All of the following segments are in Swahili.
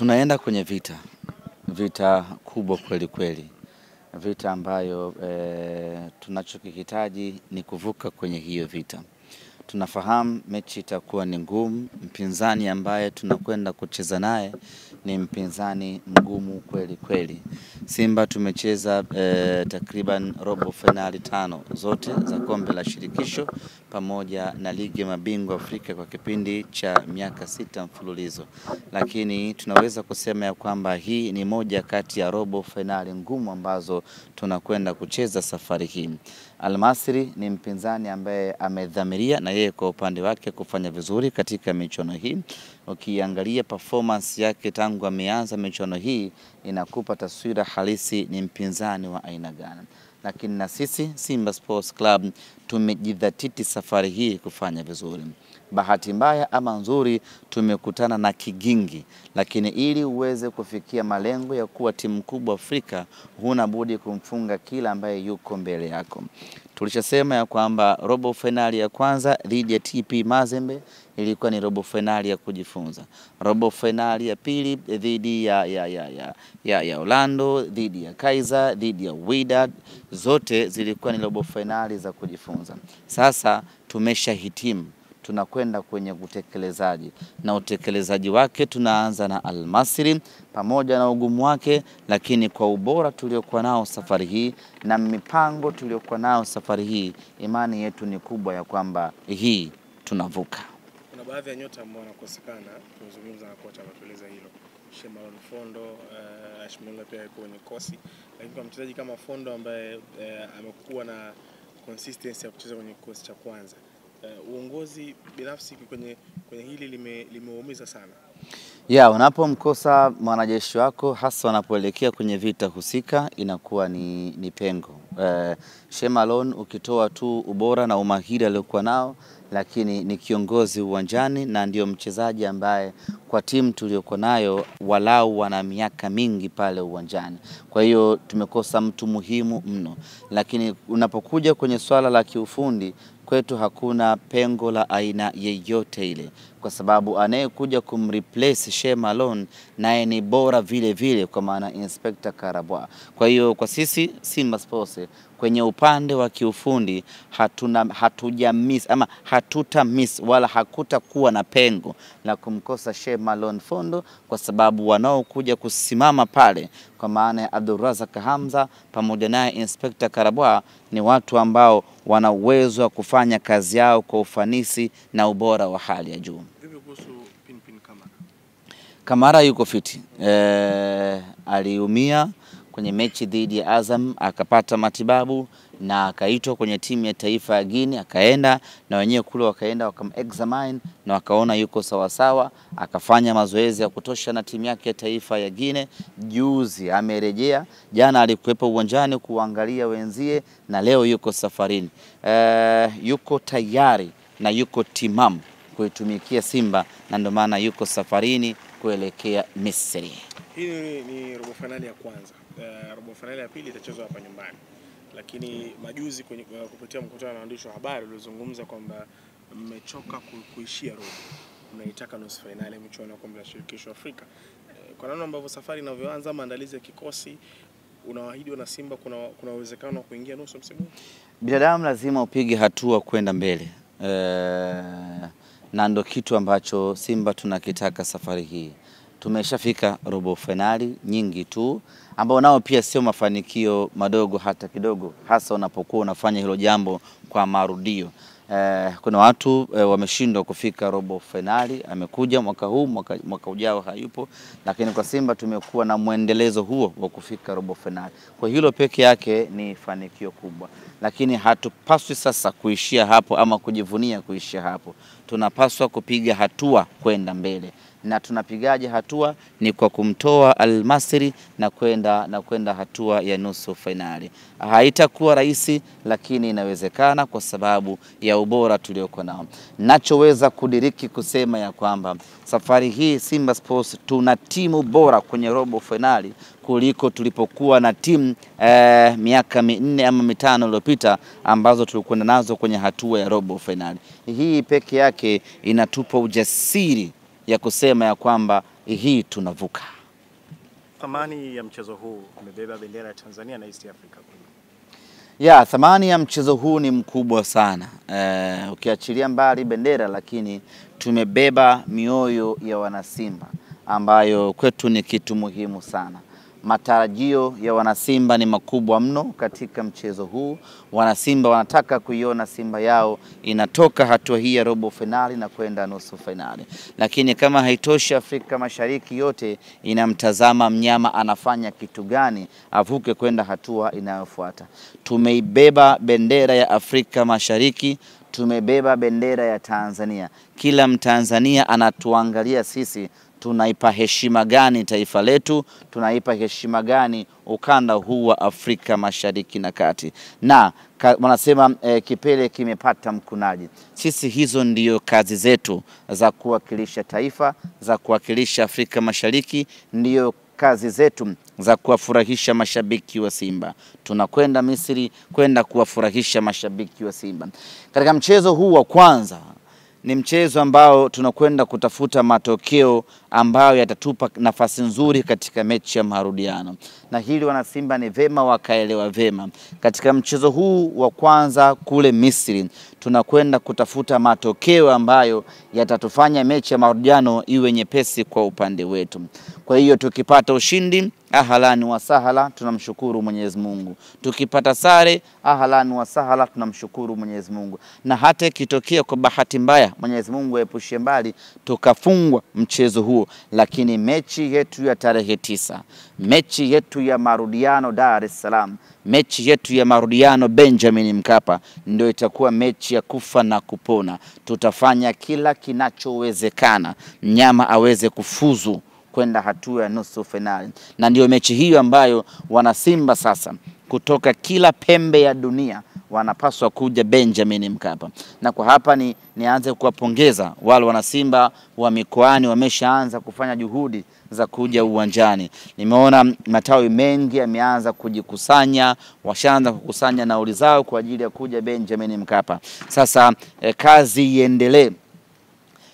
Tunaenda kwenye vita kubwa kweli kweli, vita ambayo tunachokihitaji ni kuvuka kwenye hiyo vita. Tunafahamu mechi itakuwa ni ngumu, mpinzani ambaye tunakwenda kucheza naye ni mpinzani mgumu kweli kweli. Simba tumecheza takriban robo finali 5 zote za kombe la shirikisho pamoja na ligi ya mabingwa Afrika kwa kipindi cha miaka 6 mfululizo. Lakini tunaweza kusema ya kwamba hii ni moja kati ya robo finali ngumu ambazo tunakwenda kucheza safari hii. Al-Masry ni mpinzani ambaye amedhamiria na yeye kwa upande wake kufanya vizuri katika michuano hii. Ukiangalia performance yake tangu ameanza michuano hii inakupa taswira halisi ni mpinzani wa aina gani. Lakini na sisi Simba Sports Club tumejidhatiti safari hii kufanya vizuri. Bahati mbaya ama nzuri tumekutana na kigingi, lakini ili uweze kufikia malengo ya kuwa timu kubwa Afrika huna budi kumfunga kila ambaye yuko mbele yako. Tulishasema ya kwamba robo finali ya kwanza dhidi ya TP Mazembe ilikuwa ni robo finali ya kujifunza. Robo finali ya pili dhidi ya Orlando, dhidi ya Kaizer, dhidi ya Wydad, zote zilikuwa ni robo finali za kujifunza. Sasa tumeshahitimu, tunakwenda kwenye utekelezaji, na utekelezaji wake tunaanza na Al-Masry pamoja na ugumu wake, lakini kwa ubora tuliokuwa nao safari hii na mipango tuliokuwa nao safari hii, imani yetu ni kubwa ya kwamba hii tunavuka. Kuna baadhi ya nyota ambao wanakosekana, tunazungumza na kocha anatueleza hilo. Shemalon Fondo, Ashimula pia yuko kwenye kosi, lakini kwa mchezaji kama Fondo ambaye amekuwa na consistency ya kucheza kwenye kosi cha kwanza, uongozi binafsi kwenye hili limeumiza sana. Unapomkosa mwanajeshi wako hasa wanapoelekea kwenye vita husika inakuwa ni pengo. Shemalon ukitoa tu ubora na umahiri aliokuwa nao, lakini ni kiongozi uwanjani na ndio mchezaji ambaye kwa timu tuliokuwa nayo walau wana miaka mingi pale uwanjani. Kwa hiyo tumekosa mtu muhimu mno, lakini unapokuja kwenye swala la kiufundi kwetu hakuna pengo la aina yeyote ile, kwa sababu anayekuja kumreplace Shemalon naye ni bora vile vile, kwa maana Inspector Karabwa. Kwa hiyo kwa sisi Simba Sports kwenye upande wa kiufundi hatuta miss wala hakutakuwa na pengo la kumkosa Shemalon Fondo, kwa sababu wanaokuja kusimama pale kwa maana ya Abdulrazak Hamza pamoja naye Inspector Karabwa ni watu ambao wana uwezo wa kufanya kazi yao kwa ufanisi na ubora wa hali ya juu. Vipi kuhusu Pinpin Kamara? Kamara yuko fiti. Aliumia kwenye mechi dhidi ya Azam, akapata matibabu na akaitwa kwenye timu ya taifa ya Guinea, akaenda na wenyewe kule wakaenda wakam-examine na wakaona yuko sawa sawa, akafanya mazoezi ya kutosha na timu yake ya taifa ya Guinea. Juzi amerejea, jana alikuwepo uwanjani kuangalia wenzie na leo yuko safarini. Yuko tayari na yuko timamu kuitumikia Simba, na ndio maana yuko safarini kuelekea Misri. Hii ni robo finali ya kwanza. Robo finali ya pili itachezwa hapa nyumbani. Lakini majuzi kupitia mkutano na waandishi wa habari ulizungumza kwamba mmechoka kuishia robo. Mnaitaka nusu finali ya michuano ya kombe la shirikisho Afrika. Kwa namna ambavyo safari inavyoanza, maandalizi ya kikosi, unawaahidi wana Simba kuna uwezekano wa kuingia nusu msimu? Binadamu lazima upige hatua kwenda mbele. Na ndio kitu ambacho Simba tunakitaka safari hii. Tumeshafika robo finali nyingi tu, ambao nao pia sio mafanikio madogo hata kidogo, hasa unapokuwa unafanya hilo jambo kwa marudio. Kuna watu wameshindwa kufika robo finali, amekuja mwaka huu, mwaka ujao hayupo, lakini kwa Simba tumekuwa na muendelezo huo wa kufika robo finali. Kwa hilo peke yake ni fanikio kubwa, lakini hatupaswi sasa kuishia hapo ama kujivunia kuishia hapo. Tunapaswa kupiga hatua kwenda mbele. Na tunapigaje hatua? Ni kwa kumtoa Al-Masry na kwenda hatua ya nusu finali. Haitakuwa rahisi, lakini inawezekana kwa sababu ya ubora tuliokuwa nao. Nachoweza kudiriki kusema ya kwamba safari hii Simba Sports tuna timu bora kwenye robo finali kuliko tulipokuwa na timu miaka 4 ama 5 iliyopita ambazo tulikuwa nazo kwenye hatua ya robo finali. Hii peke yake inatupa ujasiri ya kusema ya kwamba hii tunavuka. Thamani ya mchezo huu umebeba bendera ya Tanzania na East Africa. Ya, thamani ya mchezo huu ni mkubwa sana. Ukiachilia mbali bendera, lakini tumebeba mioyo ya wanasimba ambayo kwetu ni kitu muhimu sana. Matarajio ya wanasimba ni makubwa mno katika mchezo huu. Wanasimba wanataka kuiona Simba yao inatoka hatua hii ya robo finali na kwenda nusu finali. Lakini kama haitoshi, Afrika Mashariki yote inamtazama mnyama anafanya kitu gani avuke kwenda hatua inayofuata. Tumeibeba bendera ya Afrika Mashariki, tumebeba bendera ya Tanzania. Kila Mtanzania anatuangalia sisi, tunaipa heshima gani taifa letu, tunaipa heshima gani ukanda huu wa Afrika Mashariki na Kati. Na wanasema kipele kimepata mkunaji. Sisi hizo ndiyo kazi zetu za kuwakilisha taifa, za kuwakilisha Afrika Mashariki, ndiyo kazi zetu za kuwafurahisha mashabiki wa Simba. Tunakwenda Misri kwenda kuwafurahisha mashabiki wa Simba. Katika mchezo huu wa kwanza, ni mchezo ambao tunakwenda kutafuta matokeo ambayo yatatupa nafasi nzuri katika mechi ya marudiano. Na hili wanasimba ni vema wakaelewa vema. Katika mchezo huu wa kwanza kule Misri, tunakwenda kutafuta matokeo ambayo yatatufanya mechi ya marudiano iwe nyepesi kwa upande wetu. Kwa hiyo tukipata ushindi, ahlan wa sahala, tunamshukuru Mwenyezi Mungu. Tukipata sare, ahlan wa sahala, tunamshukuru Mwenyezi Mungu. Na hata ikitokea kwa bahati mbaya, Mwenyezi Mungu aepushie mbali, tukafungwa mchezo huo, lakini mechi yetu ya tarehe 9, mechi yetu ya marudiano Dar es Salaam, mechi yetu ya marudiano Benjamin Mkapa, ndio itakuwa mechi ya kufa na kupona. Tutafanya kila kinachowezekana mnyama aweze kufuzu kwenda hatua ya nusu finali. Na ndio mechi hiyo ambayo wanasimba sasa kutoka kila pembe ya dunia wanapaswa kuja Benjamin Mkapa. Na kwa hapa nianze kuwapongeza wale wanasimba wa mikoani, wameshaanza kufanya juhudi za kuja uwanjani. Nimeona matawi mengi yameanza kujikusanya, washaanza kukusanya nauli zao kwa ajili ya kuja Benjamin Mkapa. Sasa kazi iendelee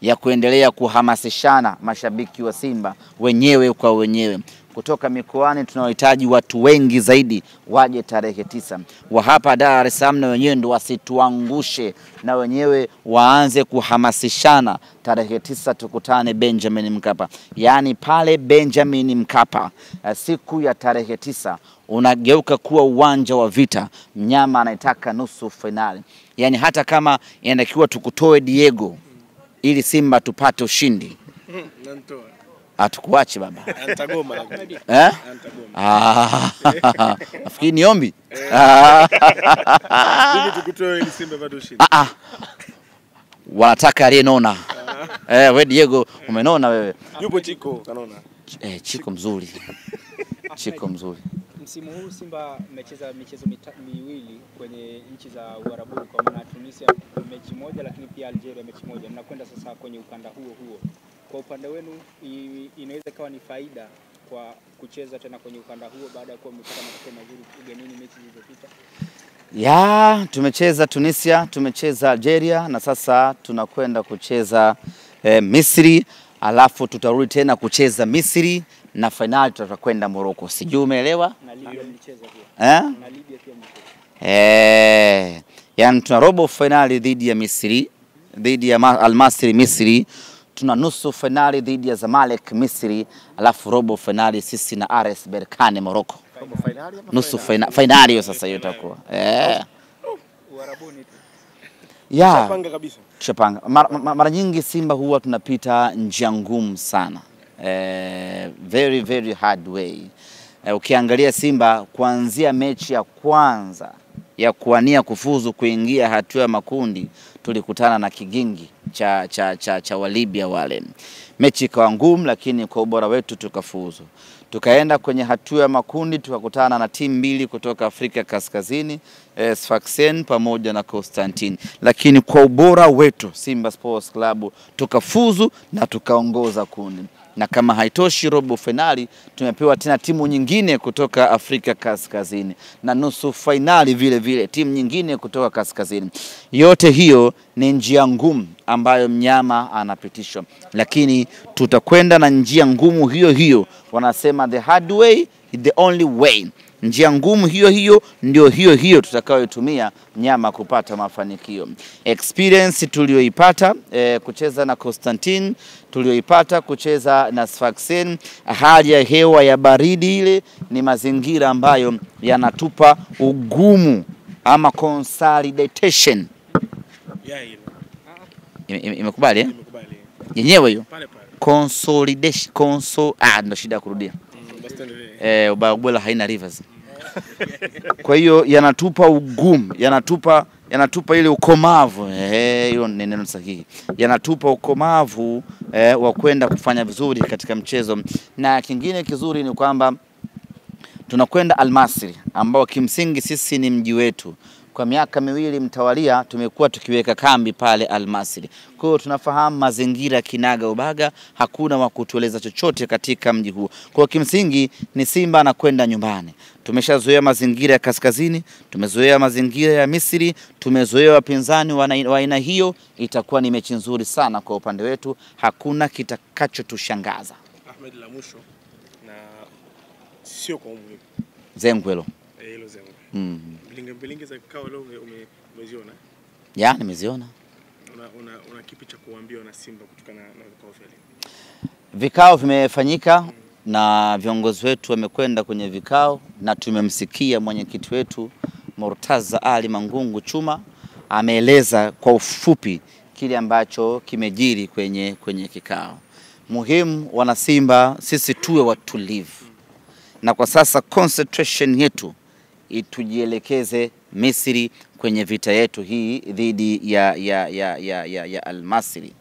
ya kuendelea kuhamasishana mashabiki wa Simba wenyewe kwa wenyewe. Kutoka mikoani tunahitaji watu wengi zaidi waje tarehe 9. Wa hapa Dar es Salaam na wenyewe ndio wasituangushe, na wenyewe waanze kuhamasishana. Tarehe 9 tukutane Benjamin Mkapa. Yaani pale Benjamin Mkapa siku ya tarehe 9 unageuka kuwa uwanja wa vita. Mnyama anaitaka nusu finali. Yaani hata kama inatakiwa tukutoe Diego ili Simba tupate ushindi, atukuache baba. Antagoma nafikiri ni ombi. Bibi tukutoe ili Simba pate ushindi. Wanataka aliyenona. Wewe Diego umenona wewe. Yupo Chiko kanona. Chiko mzuri. Chiko mzuri. Msimu huu Simba mmecheza michezo miwili kwenye nchi za Uarabuni, kwa maana Tunisia mechi moja, lakini pia Algeria mechi moja. Mnakwenda sasa kwenye ukanda huo. Kwa upande wenu inaweza kawa ni faida kwa kucheza tena kwenye ukanda huo baada ya kuwa mmepata matokeo mazuri ugenini mechi zilizopita? Ya, tumecheza Tunisia, tumecheza Algeria, na sasa tunakwenda kucheza Misri, alafu tutarudi tena kucheza Misri, na finali tutakwenda Morocco. Sijui umeelewa? Na Libya mlicheza pia. Na Libya pia mlicheza. Yaani tuna robo finali dhidi ya Misri, dhidi ya Al Masry Misri, tuna nusu finali dhidi ya Zamalek Misri, alafu robo finali sisi na RS Berkane Morocco. Robo finali ama nusu finali hiyo sasa hiyo itakuwa. Uarabuni tu. Tushapanga kabisa. Tushapanga. Mara nyingi Simba huwa tunapita njia ngumu sana. Very very hard way. Ukiangalia Simba kuanzia mechi ya kwanza ya kuania kufuzu kuingia hatua ya makundi, tulikutana na kigingi cha wa Libya wale. Mechi ikawa ngumu, lakini kwa ubora wetu tukafuzu. Tukaenda kwenye hatua ya makundi, tukakutana na timu mbili kutoka Afrika Kaskazini, Sfaxien pamoja na Constantine. Lakini kwa ubora wetu Simba Sports Club tukafuzu na tukaongoza kundi. Na kama haitoshi, robo finali tumepewa tena timu nyingine kutoka Afrika Kaskazini, na nusu finali vile vile timu nyingine kutoka Kaskazini. Yote hiyo ni njia ngumu ambayo mnyama anapitishwa, lakini tutakwenda na njia ngumu hiyo hiyo. Wanasema the hard way is the only way. Njia ngumu hiyo hiyo ndio hiyo hiyo tutakayotumia mnyama kupata mafanikio. Experience tulioipata kucheza na Constantine, tulioipata kucheza na Sfaxien, hali ya hewa ya baridi ile ni mazingira ambayo yanatupa ugumu ama consolidation. Imekubali Imekubali. Yenyewe hiyo. Pale pale. Consolidation, ndo shida kurudia. Ubaya haina rivers. Kwa hiyo yanatupa ugumu, yanatupa ile ukomavu, hiyo ni neno sahihi. Yanatupa ukomavu wa kwenda kufanya vizuri katika mchezo. Na kingine kizuri ni kwamba tunakwenda Al Masry ambao kimsingi sisi ni mji wetu. Kwa miaka miwili mtawalia tumekuwa tukiweka kambi pale Al Masry. Kwa hiyo tunafahamu mazingira kinaga ubaga, hakuna wa kutueleza chochote katika mji huo. Kwa hiyo kimsingi ni Simba anakwenda nyumbani. Tumeshazoea mazingira ya kaskazini, tumezoea mazingira ya Misri, tumezoea wapinzani wa aina hiyo. Itakuwa ni mechi nzuri sana kwa upande wetu, hakuna kitakachotushangaza. Ahmed, la mwisho na sio kwa umuhimu. Zengwelo. Hilo Zengwelo. Bilinge za kikao leo umeziona? Ya, nimeziona. Una kipi cha kuambia wana Simba kutokana na vikao vile? Vikao vimefanyika na viongozi wetu wamekwenda kwenye vikao, na tumemsikia mwenyekiti wetu Murtaza Ali Mangungu Chuma ameeleza kwa ufupi kile ambacho kimejiri kwenye kikao. Muhimu wana Simba sisi tuwe watulivu. Na kwa sasa concentration yetu itujielekeze Misri kwenye vita yetu hii dhidi ya Al Masry,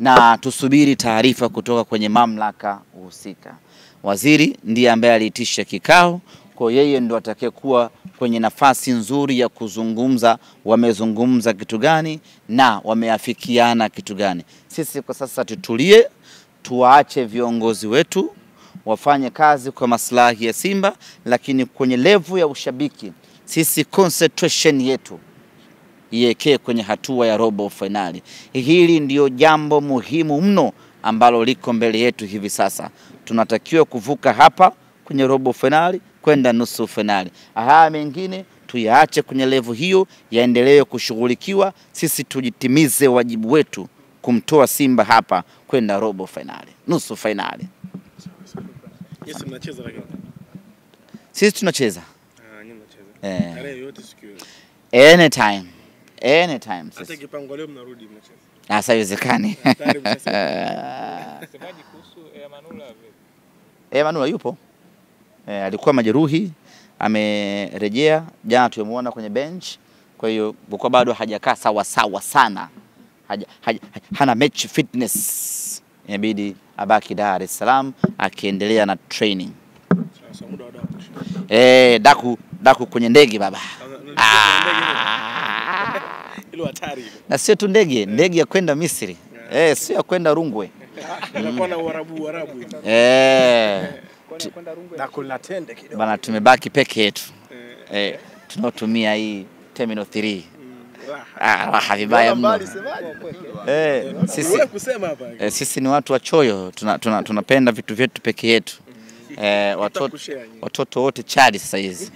na tusubiri taarifa kutoka kwenye mamlaka husika. Waziri ndiye ambaye aliitisha kikao, kwa yeye ndo atakayekuwa kwenye nafasi nzuri ya kuzungumza wamezungumza kitu gani na wameafikiana kitu gani. Sisi kwa sasa tutulie, tuwaache viongozi wetu wafanye kazi kwa maslahi ya Simba, lakini kwenye level ya ushabiki sisi concentration yetu iwekee kwenye hatua ya robo finali. Hili ndio jambo muhimu mno ambalo liko mbele yetu hivi sasa. Tunatakiwa kuvuka hapa kwenye robo finali kwenda nusu finali. Haya mengine tuyaache kwenye level hiyo, yaendelee kushughulikiwa. Sisi tujitimize wajibu wetu kumtoa Simba hapa kwenda robo finali, nusu finali. Yes, mnacheza lakini. Sisi tunacheza. Nyinyi mnacheza. Tarehe yote siku hiyo. Anytime. Hata kipango leo mnarudi mnacheza. Sasa haiwezekani. Semaji kuhusu Manula yupo. Alikuwa majeruhi, amerejea. Jana tumemuona kwenye bench. Kwa hiyo kwa bado hajakaa sawa sana. Hana match fitness. Inabidi abaki Dar es Salaam akiendelea na training. Sasa muda wa daku. Daku kwenye ndege baba. Ilo hatari hilo. Na sio tu ndege ya kwenda Misri. Sio ya kwenda Rungwe. Anakuwa na Uarabu. Kwenda Rungwe. Daku na tende kidogo. Bana, tumebaki peke yetu. Tunaotumia hii Terminal 3. Vibaya mno. Sisi ni watu wachoyo, tunapenda vitu vyetu peke yetu. Watoto wote Chadi sasa hizi.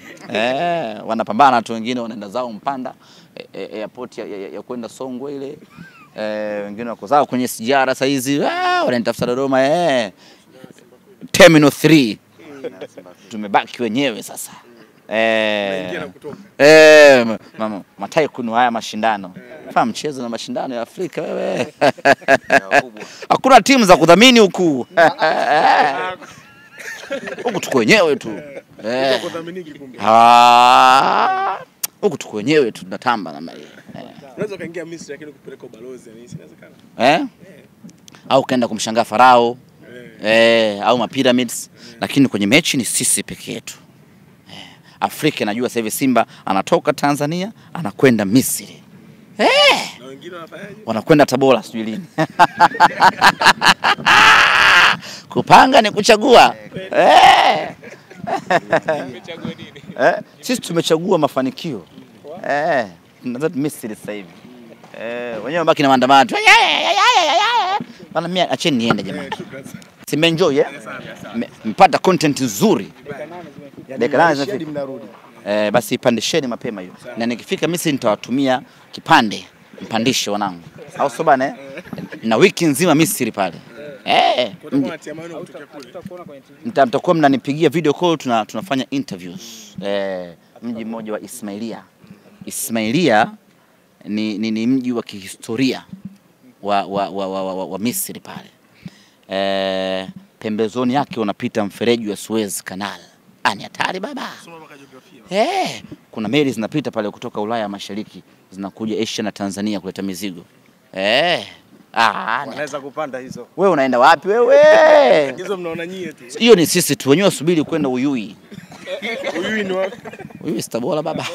Wanapambana tu, wengine wanaenda zao Mpanda, airport ya kwenda Songwe ile. Wengine wako zao kwenye sijara sasa hizi, wanatafuta Dodoma. Terminal 3. Tumebaki wenyewe sasa. Matai kunu haya mashindano. Fahamu mchezo na mashindano ya Afrika wewe. Hakuna timu za kudhamini huku. Huku tuko wenyewe tu. Huku tuko wenyewe tu, tunatamba na mali. Unaweza kaingia Misri lakini kupeleka ubalozi ni inawezekana. Au kaenda kumshangaa Farao. Au mapyramids, lakini kwenye mechi ni sisi peke yetu. Afrika najua sasa hivi Simba anatoka Tanzania anakwenda Misri. Na wengine wanafanyaje? Wanakwenda Tabora sijui lini. Kupanga ni kuchagua. Sisi tumechagua mafanikio. Tunataka Misri sasa hivi. Wenyewe baki na maandamano. Bana mimi acheni niende jamani. Simeenjoy mpata content nzuri. Dakika 8 zimefika. Basi pandisheni mapema hiyo. Na nikifika Misri nitawatumia kipande mpandisho wanangu. Au sio bana na wiki nzima Misri pale. Mtakuwa mnanipigia video call tunafanya interviews. Mji mmoja wa Ismailia. Ismailia ni mji wa kihistoria wa Misri pale. Pembezoni yake unapita mfereji wa Suez Canal. Ani hatari baba. Kuna meli zinapita pale kutoka Ulaya Mashariki zinakuja Asia na Tanzania kuleta mizigo. Wanaweza kupanda hizo. Wewe unaenda wapi wewe? Hizo mnaona nyie tu. Hiyo ni sisi tu wenyewe subiri kwenda Uyui. Uyui ni wapi? Uyui Tabora baba.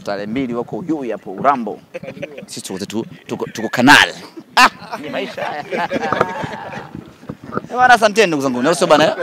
Tarehe 2 wako Uyui hapo Urambo. Sisi wote tuko Canal. Ni maisha haya. Bwana asante ndugu zangu. Sio bana.